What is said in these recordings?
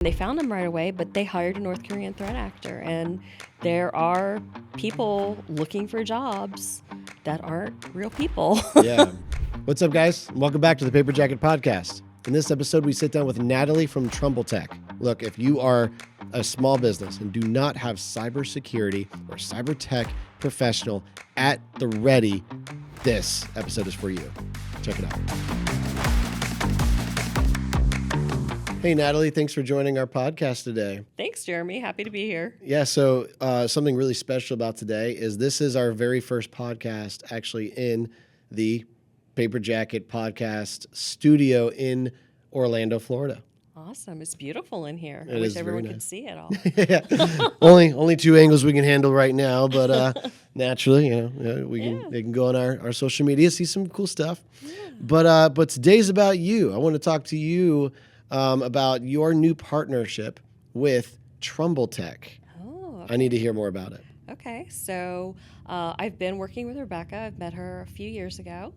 They found him right away, but they hired a North Korean threat actor. And there are people looking for jobs that aren't real people. Yeah. What's up, guys? Welcome back to the Paper Jacket Podcast. In this episode, we sit down with Natalie from Trumbull Tech. Look, if you are a small business and do not have cybersecurity or cyber tech professional at the ready, this episode is for you. Check it out. Hey, Natalie, thanks for joining our podcast today. Thanks, Jeremy. Happy to be here. Yeah, so something really special about today is this is our very first podcast actually in the Paper Jacket Podcast studio in Orlando, Florida. Awesome. It's beautiful in here. It I wish is everyone very could nice. see it all. Yeah. only two angles we can handle right now, but naturally, they can go on our social media, see some cool stuff. Yeah. But today's about you. I want to talk to you about your new partnership with Trumbull Tech. Oh, okay. I need to hear more about it. Okay, so I've been working with Rebecca. I've met her a few years ago.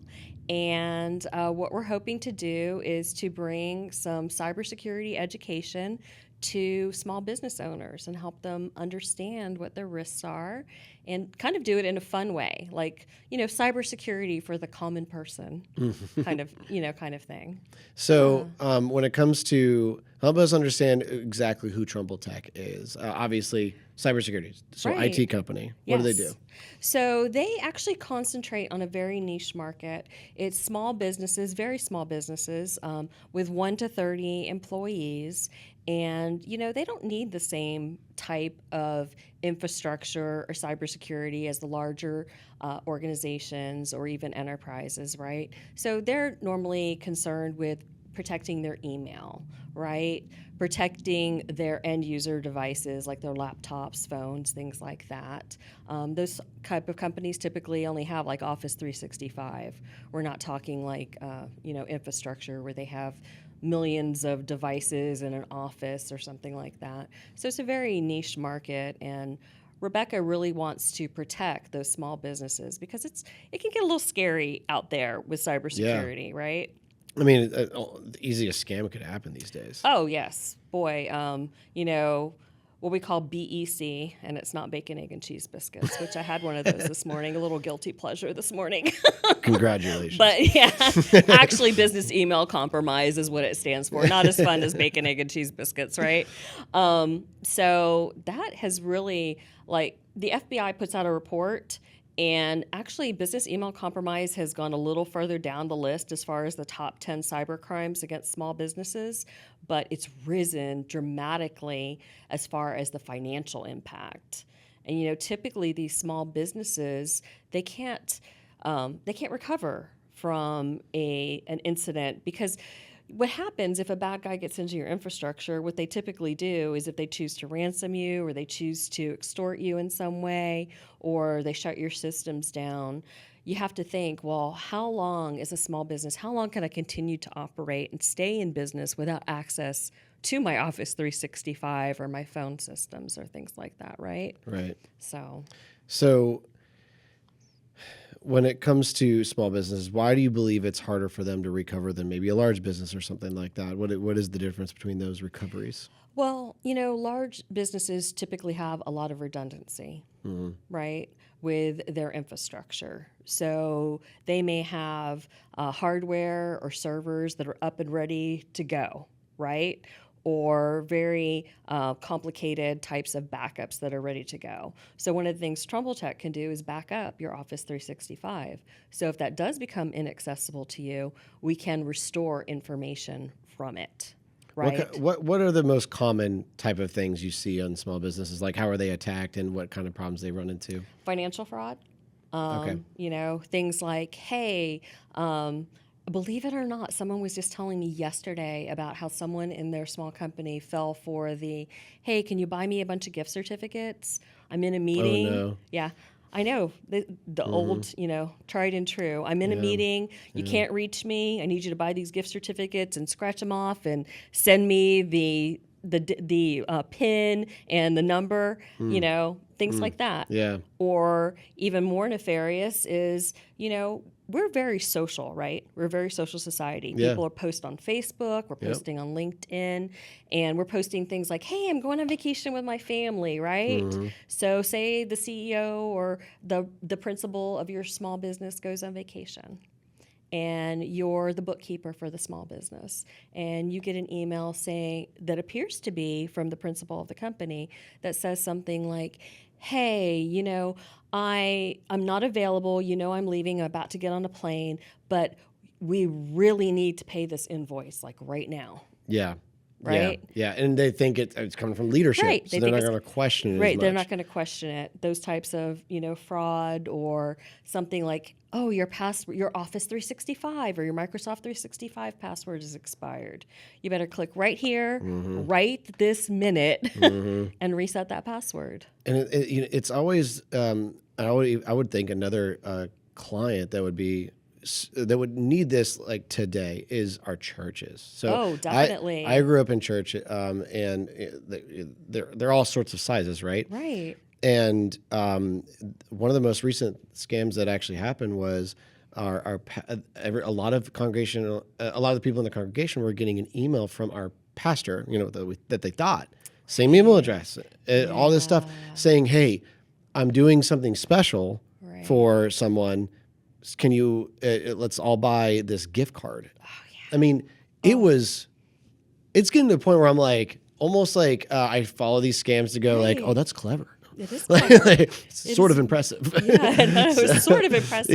And what we're hoping to do is to bring some cybersecurity education to small business owners and help them understand what their risks are and kind of do it in a fun way, like, cybersecurity for the common person kind of thing. So when it comes to help us understand exactly who Trumbull Tech is, obviously cybersecurity, so Right. IT company. What do they do? So they actually concentrate on a very niche market. It's small businesses, very small businesses with 1 to 30 employees. And, they don't need the same type of infrastructure or cybersecurity as the larger organizations or even enterprises, right? So they're normally concerned with protecting their email, right? Protecting their end user devices like their laptops, phones, things like that. Those type of companies typically only have like Office 365. We're not talking like, infrastructure where they have millions of devices in an office or something like that. So it's a very niche market, and Rebecca really wants to protect those small businesses because it can get a little scary out there with cybersecurity, right? I mean, the easiest scam could happen these days. Oh, yes. Boy, what we call BEC, and it's not bacon, egg, and cheese biscuits, which I had one of those this morning, a little guilty pleasure this morning. Congratulations. But yeah, actually business email compromise is what it stands for. Not as fun as bacon, egg, and cheese biscuits, right? So that has really, the FBI puts out a report, and actually business email compromise has gone a little further down the list as far as the top 10 cyber crimes against small businesses, but it's risen dramatically as far as the financial impact. And typically these small businesses, they can't recover from an incident because what happens if a bad guy gets into your infrastructure, what they typically do is if they choose to ransom you or they choose to extort you in some way or they shut your systems down, you have to think, well, how long is a small business, how long can I continue to operate and stay in business without access to my Office 365 or my phone systems or things like that, right? Right. So when it comes to small businesses, why do you believe it's harder for them to recover than maybe a large business or something like that? What is the difference between those recoveries? Well, large businesses typically have a lot of redundancy, right, with their infrastructure. So they may have hardware or servers that are up and ready to go, right? Or very complicated types of backups that are ready to go. So one of the things Trumbull Tech can do is back up your Office 365. So if that does become inaccessible to you, we can restore information from it, right? What are the most common type of things you see on small businesses? Like how are they attacked and what kind of problems they run into? Financial fraud. Okay. Things like, hey, believe it or not, someone was just telling me yesterday about how someone in their small company fell for the, hey, can you buy me a bunch of gift certificates? I'm in a meeting. Oh, no. Yeah, I know. The old, tried and true. I'm in a meeting. You can't reach me. I need you to buy these gift certificates and scratch them off and send me the PIN and the number, things like that. Yeah. Or even more nefarious is, we're very social, right? We're a very social society. Yeah. People are posting on Facebook, we're posting on LinkedIn, and we're posting things like, hey, I'm going on vacation with my family, right? So say the CEO or the principal of your small business goes on vacation, and you're the bookkeeper for the small business, and you get an email saying that appears to be from the principal of the company that says something like, hey, I'm not available, I'm leaving, I'm about to get on a plane, but we really need to pay this invoice like right now. Yeah. Right? Yeah. And they think it's coming from leadership. Right. So they're not going to question it as Right. much. They're not going to question it. Those types of, fraud or something like, oh, your Office 365 or your Microsoft 365 password is expired. You better click right here, right this minute, and reset that password. And it's always, I would think another client that would need this like today is our churches. So definitely. I grew up in church, and they're all sorts of sizes, right? Right. And one of the most recent scams that actually happened was a lot of the people in the congregation were getting an email from our pastor, that they thought same email address, all this stuff saying, hey, I'm doing something special for someone. Can you, let's all buy this gift card. Oh, yeah. I mean, it's getting to the point where I'm like, almost like I follow these scams to go like, oh, that's clever. It is clever. It's sort of impressive. Yeah, it was sort of impressive.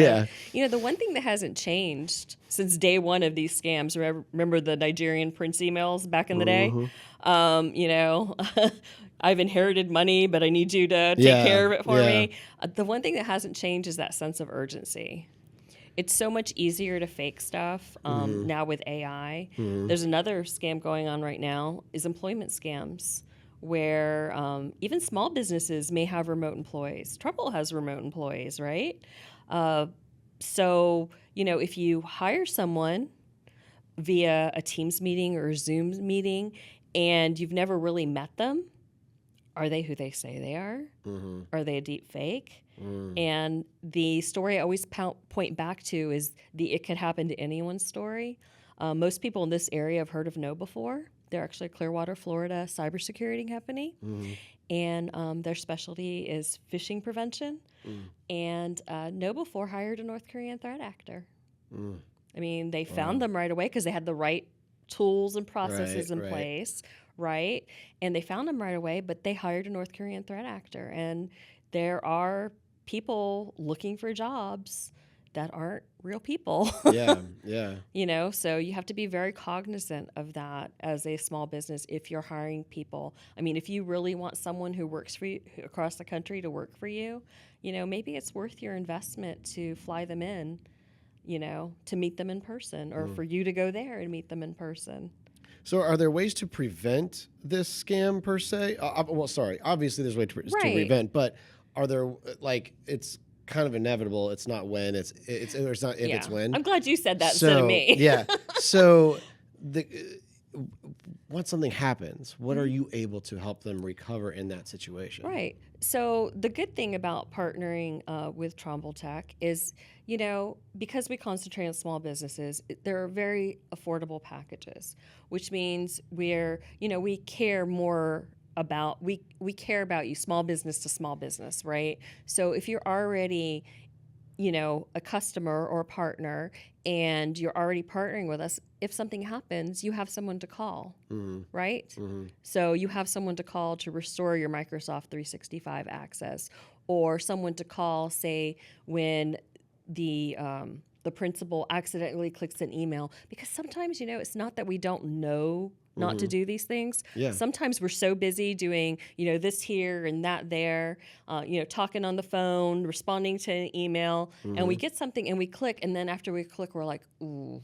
Yeah. The one thing that hasn't changed since day one of these scams, remember the Nigerian prince emails back in the day? I've inherited money, but I need you to take care of it for me. The one thing that hasn't changed is that sense of urgency. It's so much easier to fake stuff now with AI. There's another scam going on right now is employment scams, where even small businesses may have remote employees. Trumbull has remote employees, right? So, if you hire someone via a Teams meeting or a Zoom meeting and you've never really met them, are they who they say they are? Are they a deep fake? And the story I always point back to is it could happen to anyone's story. Most people in this area have heard of Know before. They're actually a Clearwater, Florida cybersecurity company. And their specialty is phishing prevention. And Know before hired a North Korean threat actor. I mean, they found them right away because they had the right tools and processes in place, right? And they found them right away, but they hired a North Korean threat actor. And there are people looking for jobs that aren't real people. So you have to be very cognizant of that as a small business if you're hiring people. I mean, if you really want someone who works for you across the country to work for you, maybe it's worth your investment to fly them in, to meet them in person, or for you to go there and meet them in person. So are there ways to prevent this scam per se? Obviously there's ways to prevent, but are there, it's kind of inevitable. It's not when, it's not if, it's when. I'm glad you said that instead of me. So once something happens, what are you able to help them recover in that situation? Right. So the good thing about partnering with Trumbull Tech is, because we concentrate on small businesses, there are very affordable packages, which means we care more about, we care about you, small business to small business, right? So if you're already, a customer or a partner and you're already partnering with us, if something happens, you have someone to call, right? So you have someone to call to restore your Microsoft 365 access, or someone to call, say, when the principal accidentally clicks an email, because sometimes, it's not that we don't know not to do these things. Sometimes we're so busy doing, this here and that there, talking on the phone, responding to an email, and we get something and we click, and then after we click, we're like, ooh,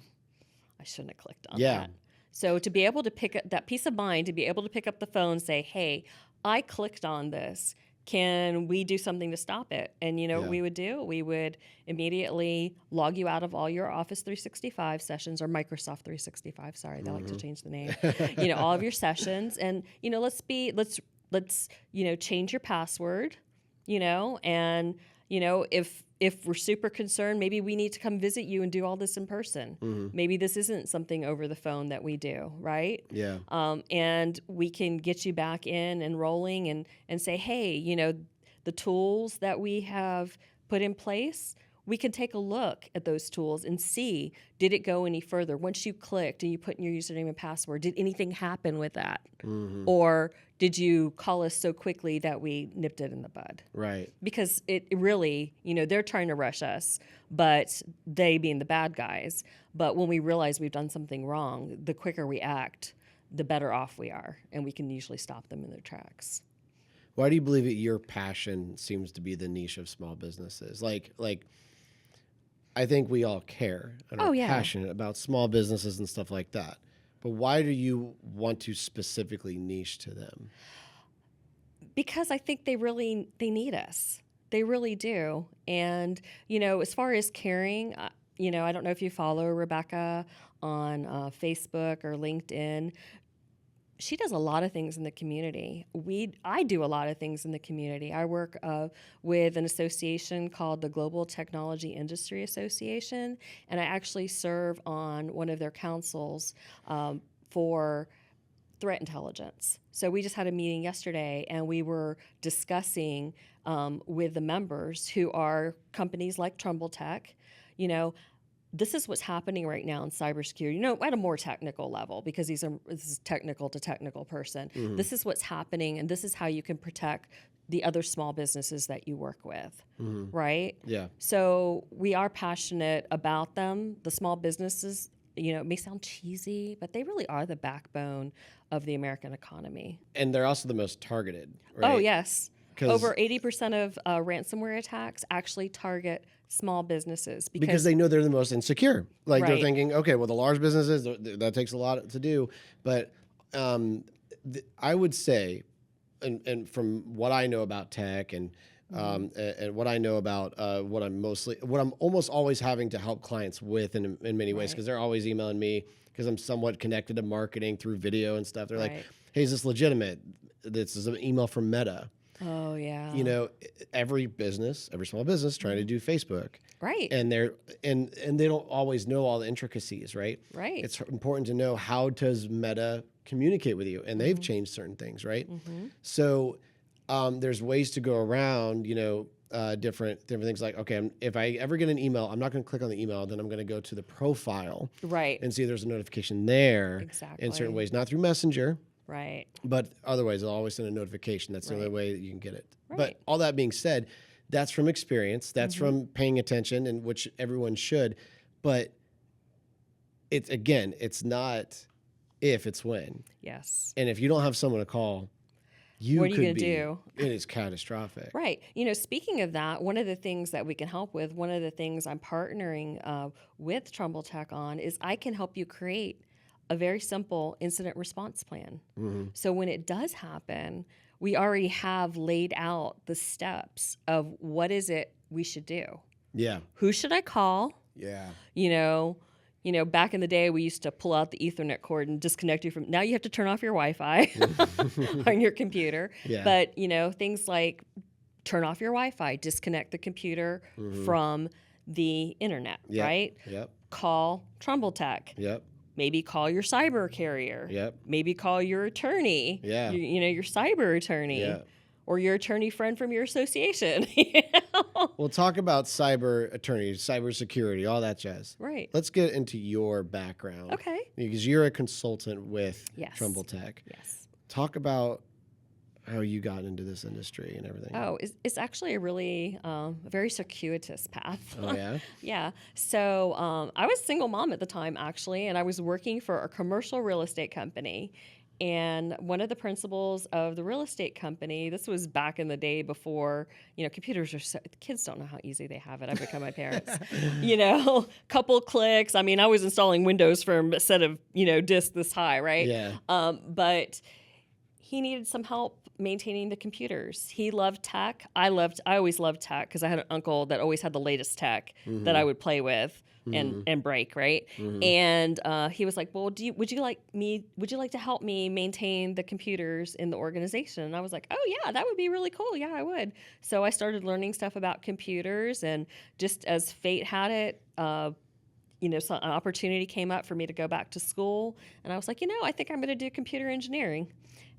I shouldn't have clicked on that. So to be able to pick up that peace of mind, to be able to pick up the phone, say, hey, I clicked on this. Can we do something to stop it? And what we would do? We would immediately log you out of all your Office 365 sessions, or Microsoft 365. Sorry, they like to change the name. All of your sessions, and let's change your password. And if we're super concerned, maybe we need to come visit you and do all this in person. Maybe this isn't something over the phone that we do, right? Yeah. And we can get you back in and rolling and say, hey, the tools that we have put in place, we can take a look at those tools and see, did it go any further? Once you clicked and you put in your username and password, did anything happen with that? Or did you call us so quickly that we nipped it in the bud? Right. Because it really, they're trying to rush us, but they being the bad guys. But when we realize we've done something wrong, the quicker we act, the better off we are, and we can usually stop them in their tracks. Why do you believe that your passion seems to be the niche of small businesses? Like I think we all care and are passionate about small businesses and stuff like that. But why do you want to specifically niche to them? Because I think they need us. They really do. And, as far as caring, I don't know if you follow Rebecca on Facebook or LinkedIn. She does a lot of things in the community. I do a lot of things in the community. I work with an association called the Global Technology Industry Association, and I actually serve on one of their councils for threat intelligence. So we just had a meeting yesterday, and we were discussing with the members who are companies like Trumbull Tech, this is what's happening right now in cybersecurity, at a more technical level, because this is technical to technical person. This is what's happening, and this is how you can protect the other small businesses that you work with, right? Yeah. So we are passionate about them. The small businesses, it may sound cheesy, but they really are the backbone of the American economy. And they're also the most targeted, right? Oh, yes. Over 80% of ransomware attacks actually target small businesses because they know they're the most insecure. Like Right. they're thinking, okay, well, the large businesses, that takes a lot to do. But I would say, and from what I know about tech and what I know about what I'm almost always having to help clients with in many ways, because they're always emailing me because I'm somewhat connected to marketing through video and stuff. They're like, hey, is this legitimate? This is an email from Meta. Oh, yeah. Every small business trying to do Facebook. Right. And they don't always know all the intricacies, right? Right. It's important to know, how does Meta communicate with you? And they've changed certain things, right? So there's ways to go around, different things like, okay, if I ever get an email, I'm not going to click on the email, then I'm going to go to the profile. Right. And see if there's a notification there. Exactly. In certain ways, not through Messenger. Right. But otherwise, I'll always send a notification. That's the only way that you can get it. Right. But all that being said, that's from experience. That's from paying attention, and which everyone should. But it's not if, it's when. Yes. And if you don't have someone to call, What are you could gonna be. do? It is catastrophic. Right. Speaking of that, one of the things that we can help with, one of the things I'm partnering with Trumbull Tech on, is I can help you create a very simple incident response plan. So when it does happen, we already have laid out the steps of what is it we should do. Yeah. Who should I call? Yeah. Back in the day, we used to pull out the Ethernet cord and disconnect you from. Now you have to turn off your Wi-Fi on your computer. Yeah. But things like turn off your Wi-Fi, disconnect the computer from the internet. Right. Yep. Call Trumbull Tech. Yep. Maybe call your cyber carrier. Yep. Maybe call your attorney. Yeah. Your cyber attorney. Yeah. Or your attorney friend from your association. We'll talk about cyber attorneys, cybersecurity, all that jazz. Right. Let's get into your background. Okay. Because you're a consultant with Yes. Trumbull Tech. Yes. Talk about how you got into this industry and everything. Oh, it's actually a really very circuitous path. Oh, yeah? Yeah. So I was a single mom at the time, actually, and I was working for a commercial real estate company. And one of the principals of the real estate company, this was back in the day before, computers are kids don't know how easy they have it. I've become my parents. Couple clicks. I mean, I was installing Windows from a set of, disks this high, right? Yeah. But he needed some help maintaining the computers. He loved tech. I always loved tech because I had an uncle that always had the latest tech that I would play with and break, right? And he was like, well, would you like to help me maintain the computers in the organization? And I was like, oh yeah, that would be really cool. Yeah, I would. So I started learning stuff about computers, and just as fate had it, so an opportunity came up for me to go back to school, and I was like, I think I'm going to do computer engineering.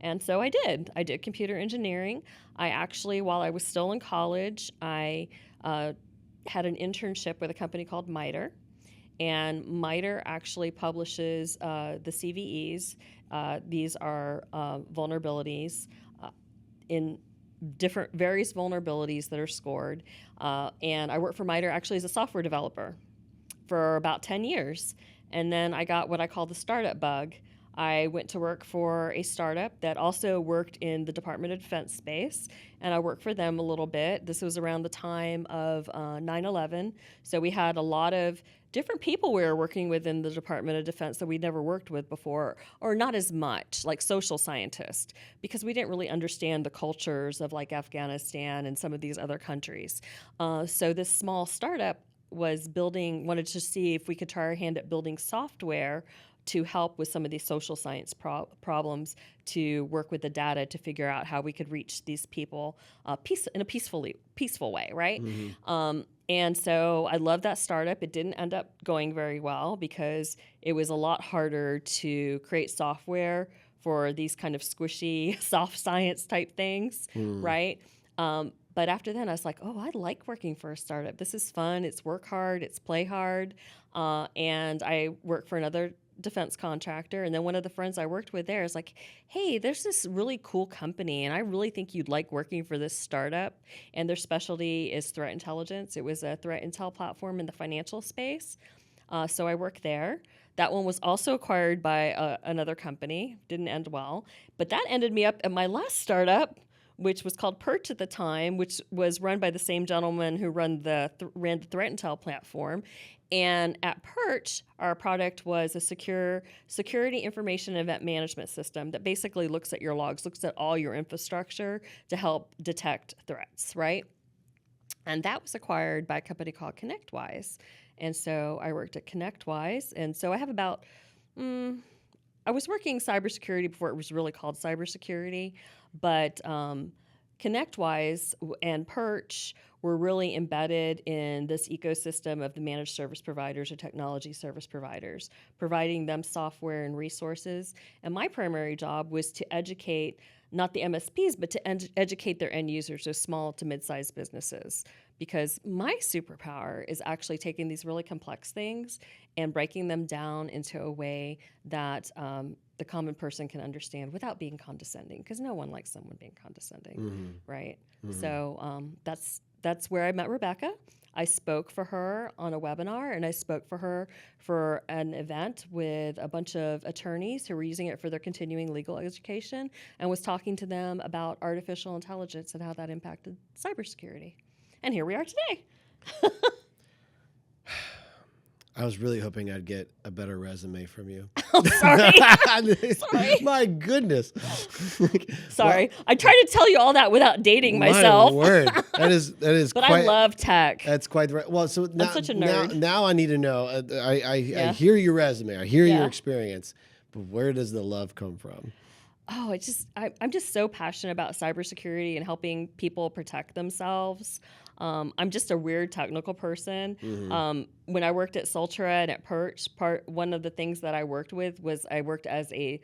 And so I did. I did computer engineering. I actually, while I was still in college, I had an internship with a company called MITRE. And MITRE actually publishes the CVEs. These are vulnerabilities in various vulnerabilities that are scored. And I worked for MITRE actually as a software developer for about 10 years. And then I got what I call the startup bug. I went to work for a startup that also worked in the Department of Defense space, and I worked for them a little bit. This was around the time of 9/11, so we had a lot of different people we were working with in the Department of Defense that we'd never worked with before, or not as much, like social scientists, because we didn't really understand the cultures of like Afghanistan and some of these other countries. So this small startup wanted to see if we could try our hand at building software to help with some of these social science problems, to work with the data to figure out how we could reach these people in a peaceful way, right? And so I loved that startup. It didn't end up going very well because it was a lot harder to create software for these kind of squishy soft science type things, right? But after then, I was like, oh, I like working for a startup. This is fun. It's work hard. It's play hard. And I work for another defense contractor, and then one of the friends I worked with there is like, hey, there's this really cool company, and I really think you'd like working for this startup, and their specialty is threat intelligence. It was a threat intel platform in the financial space, so I worked there. That one was also acquired by another company. Didn't end well, but that ended me up at my last startup, which was called Perch at the time, which was run by the same gentleman who ran the threat intel platform. And at Perch, our product was a security information event management system that basically looks at your logs, looks at all your infrastructure to help detect threats, right? And that was acquired by a company called ConnectWise. And so I worked at ConnectWise. And so I have I was working cybersecurity before it was really called cybersecurity, but ConnectWise and Perch were really embedded in this ecosystem of the managed service providers or technology service providers, providing them software and resources. And my primary job was to educate, not the MSPs, but to educate their end users, so small to mid-sized businesses. Because my superpower is actually taking these really complex things and breaking them down into a way that the common person can understand without being condescending, because no one likes someone being condescending, right? So that's where I met Rebecca. I spoke for her on a webinar, and I spoke for her for an event with a bunch of attorneys who were using it for their continuing legal education, and was talking to them about artificial intelligence and how that impacted cybersecurity. And here we are today. I was really hoping I'd get a better resume from you. Oh, sorry. Sorry. My goodness. Sorry. I tried to tell you all that without dating myself. My word. That is But quite, I love tech. That's quite the right. Well, so now, I'm such a nerd. Now I need to know. I hear your resume. I hear Yeah. your experience. But where does the love come from? Oh, I'm just so passionate about cybersecurity and helping people protect themselves. I'm just a weird technical person. When I worked at Sultra and at Perch, one of the things that I worked with was I worked as a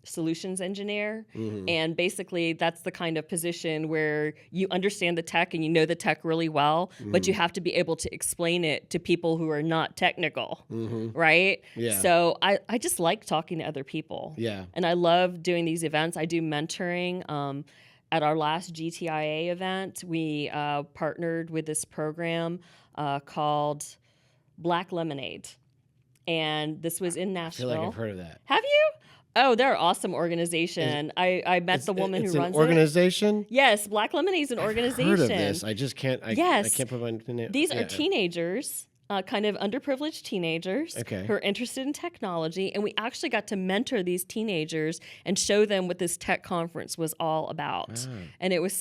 solutions engineer. And basically that's the kind of position where you understand the tech and you know the tech really well, but you have to be able to explain it to people who are not technical, right? Yeah. So I just like talking to other people. Yeah. And I love doing these events. I do mentoring. At our last GTIA event, we partnered with this program called Black Lemonade. And this was in Nashville. I feel like I've heard of that. Have you? Oh, they're an awesome organization. I met the woman who runs it. It's an organization? Yes, Black Lemonade is an organization. I've heard of this. I just can't. I can't put my name. These are teenagers. Kind of underprivileged teenagers who are interested in technology, and we actually got to mentor these teenagers and show them what this tech conference was all about. And it's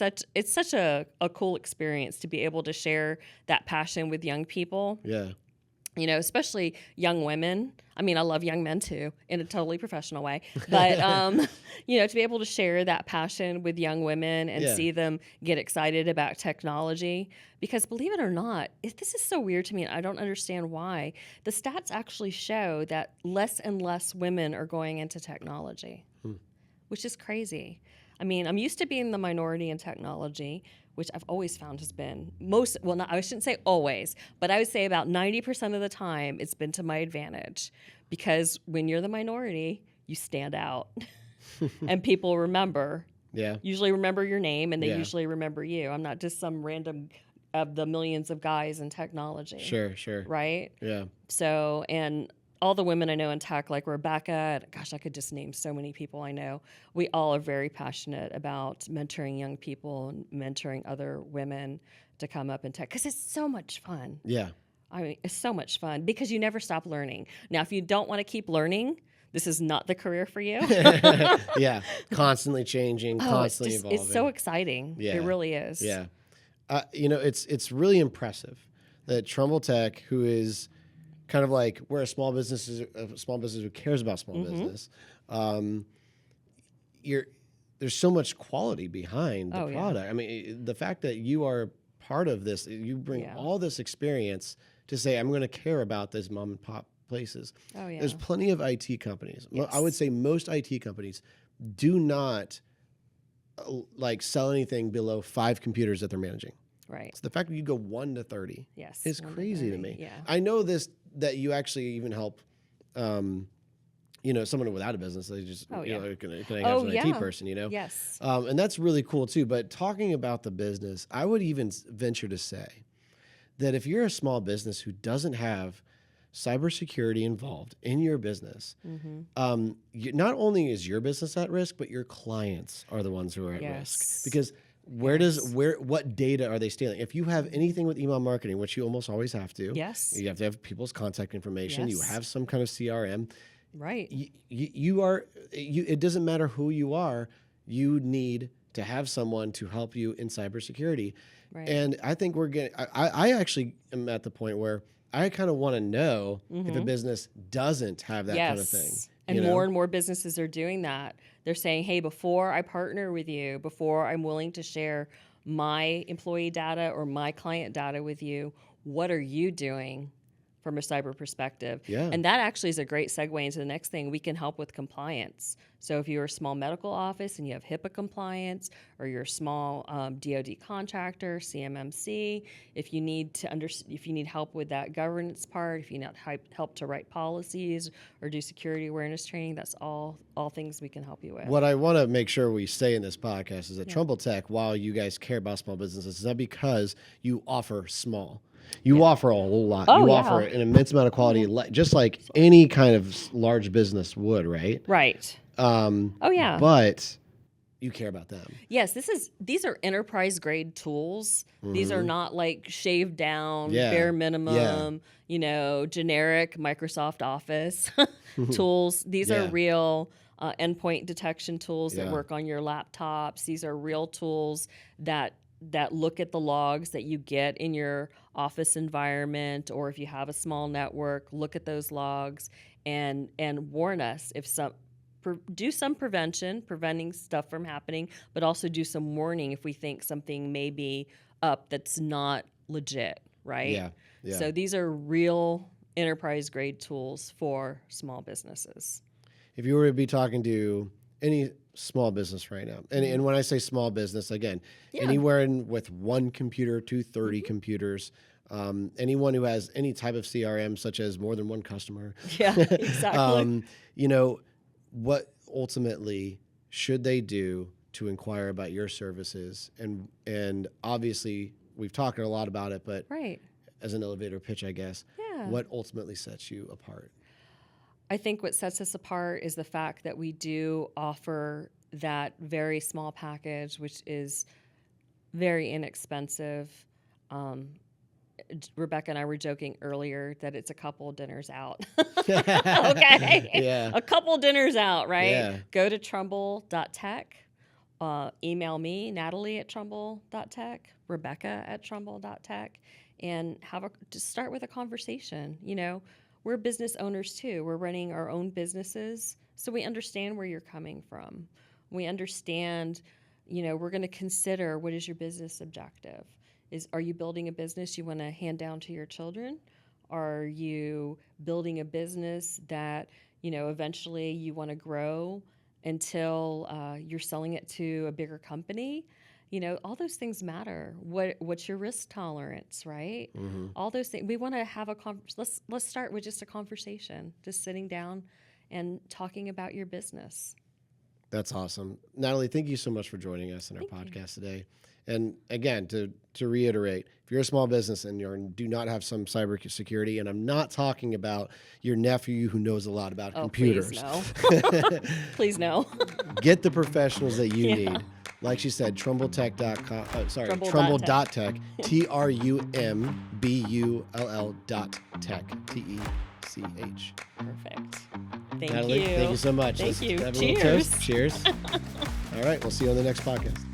such a cool experience to be able to share that passion with young people. Yeah. especially young women. I mean, I love young men too, in a totally professional way. But, to be able to share that passion with young women and Yeah. see them get excited about technology. Because believe it or not, this is so weird to me, and I don't understand why. The stats actually show that less and less women are going into technology, which is crazy. I mean, I'm used to being the minority in technology, which I've always found has been I shouldn't say always, but I would say about 90% of the time it's been to my advantage, because when you're the minority, you stand out and people usually remember your name, and they usually remember you. I'm not just some random of the millions of guys in technology. Sure. Right? Yeah. So, and all the women I know in tech, like Rebecca, gosh, I could just name so many people I know. We all are very passionate about mentoring young people and mentoring other women to come up in tech, because it's so much fun. Yeah. I mean, it's so much fun because you never stop learning. Now, if you don't want to keep learning, this is not the career for you. Yeah. Constantly changing, constantly evolving. It's so exciting. Yeah. It really is. Yeah. It's really impressive that Trumbull Tech, who is kind of like we're a small business who cares about small business. There's so much quality behind the product. I mean, the fact that you are part of this, you bring all this experience to say, I'm going to care about this mom and pop places. Oh, yeah. There's plenty of IT companies. Yes. I would say most IT companies do not sell anything below 5 computers that they're managing. Right. So the fact that you go 1 to 30 is crazy to me. Yeah. I know that you actually even help, someone without a business. They just, can I have an IT person, Yes. And that's really cool too. But talking about the business, I would even venture to say that if you're a small business who doesn't have cybersecurity involved in your business, not only is your business at risk, but your clients are the ones who are at risk, because what data are they stealing? If you have anything with email marketing, which you almost always have to, you have to have people's contact information. You have some kind of CRM, right? It doesn't matter who you are. You need to have someone to help you in cybersecurity. Right. And I think I actually am at the point where I kind of want to know if a business doesn't have that kind of thing. And more businesses are doing that. They're saying, hey, before I partner with you, before I'm willing to share my employee data or my client data with you, what are you doing from a cyber perspective? Yeah. And that actually is a great segue into the next thing. We can help with compliance. So if you're a small medical office and you have HIPAA compliance, or you're a small DoD contractor, CMMC, if you need help with that governance part, if you need help to write policies or do security awareness training, that's all things we can help you with. What I want to make sure we say in this podcast is that Trumbull Tech, while you guys care about small businesses, is not because you offer small. You offer a whole lot. You offer an immense amount of quality, just like any kind of large business would, right? Right. But you care about them. Yes, these are enterprise grade tools. These are not like shaved down, bare minimum, generic Microsoft Office tools. These are real endpoint detection tools that work on your laptops. These are real tools that look at the logs that you get in your office environment, or if you have a small network, look at those logs and warn us if do some preventing stuff from happening, but also do some warning if we think something may be up that's not legit, right? Yeah. So these are real enterprise grade tools for small businesses. If you were to be talking to any small business right now, and when I say small business, again, anywhere with 1 computer to 30 computers, anyone who has any type of CRM, such as more than 1 customer. Yeah, exactly. What ultimately should they do to inquire about your services? And obviously, we've talked a lot about it, but as an elevator pitch, I guess, what ultimately sets you apart? I think what sets us apart is the fact that we do offer that very small package, which is very inexpensive. Rebecca and I were joking earlier that it's a couple dinners out. Okay? Yeah. A couple dinners out, right? Yeah. Go to Trumbull.tech. email me, Natalie at Trumbull.tech, Rebecca at Trumbull.tech, and just start with a conversation. You know, we're business owners too. We're running our own businesses, so we understand where you're coming from. We understand, you know, we're going to consider, what is your business objective? Are you building a business you want to hand down to your children? Are you building a business that, you know, eventually you want to grow until you're selling it to a bigger company? You know, all those things matter. What's your risk tolerance, right? Mm-hmm. All those things. We want to have let's start with just a conversation, just sitting down and talking about your business. That's awesome. Natalie, thank you so much for joining us in our podcast today. And again, to reiterate, if you're a small business and you do not have some cybersecurity, and I'm not talking about your nephew who knows a lot about computers. Please no. Get the professionals that you need. Like she said, TrumbleTech.com. Trumbull.tech. TRUMBULL.tech. TECH. Perfect. Thank Natalie, you. thank you so much. Thank you. Have a Cheers. little toast. Cheers. All right. We'll see you on the next podcast.